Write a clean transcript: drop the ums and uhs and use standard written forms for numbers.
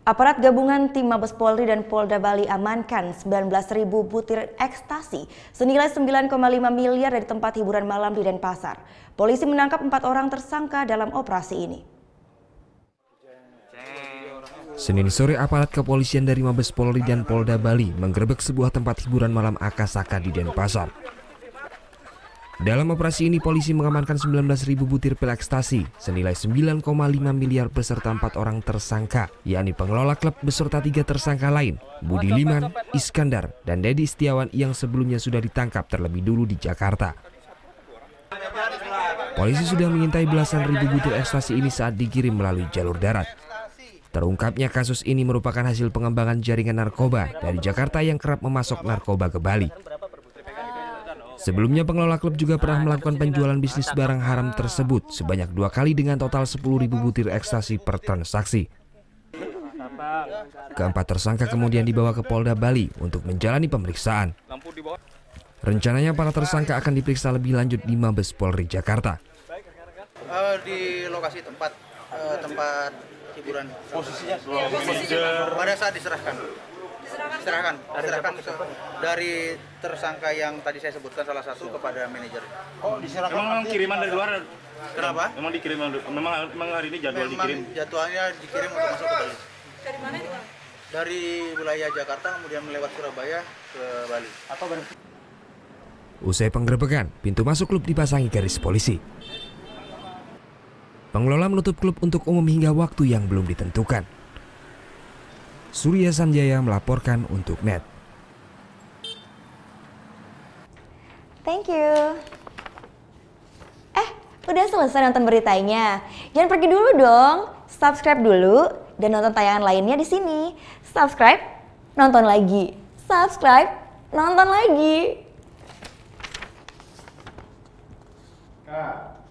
Aparat gabungan tim Mabes Polri dan Polda Bali amankan 19.000 butir ekstasi senilai 9,5 miliar dari tempat hiburan malam di Denpasar. Polisi menangkap 4 orang tersangka dalam operasi ini. Senin sore, aparat kepolisian dari Mabes Polri dan Polda Bali menggerebek sebuah tempat hiburan malam Akasaka di Denpasar. Dalam operasi ini, polisi mengamankan 19.000 butir pil ekstasi senilai 9,5 miliar beserta 4 orang tersangka, yakni pengelola klub beserta 3 tersangka lain, Budi Liman, Iskandar, dan Dedi Setiawan yang sebelumnya sudah ditangkap terlebih dulu di Jakarta. Polisi sudah mengintai belasan ribu butir ekstasi ini saat dikirim melalui jalur darat. Terungkapnya kasus ini merupakan hasil pengembangan jaringan narkoba dari Jakarta yang kerap memasok narkoba ke Bali. Sebelumnya pengelola klub juga pernah melakukan penjualan bisnis barang haram tersebut sebanyak 2 kali dengan total 10.000 butir ekstasi per transaksi. Keempat tersangka kemudian dibawa ke Polda Bali untuk menjalani pemeriksaan. Rencananya para tersangka akan diperiksa lebih lanjut di Mabes Polri Jakarta. Di lokasi tempat hiburan. Posisinya pada saat diserahkan dari tersangka yang tadi saya sebutkan salah satu kepada manajer. Oh, diserahkan. Memang kiriman dari luar? Kenapa? Memang dikirim, memang hari ini jadwal dikirim. Jadwalnya dikirim untuk masuk ke Bali. Dari mana itu, Bang? Dari wilayah Jakarta kemudian melewat Surabaya ke Bali. Usai penggerebekan, pintu masuk klub dipasangi garis polisi. Pengelola menutup klub untuk umum hingga waktu yang belum ditentukan. Surya Sanjaya melaporkan untuk NET. Thank you. Udah selesai nonton beritanya? Jangan pergi dulu dong. Subscribe dulu dan nonton tayangan lainnya di sini. Subscribe, nonton lagi. Subscribe, nonton lagi. Kak.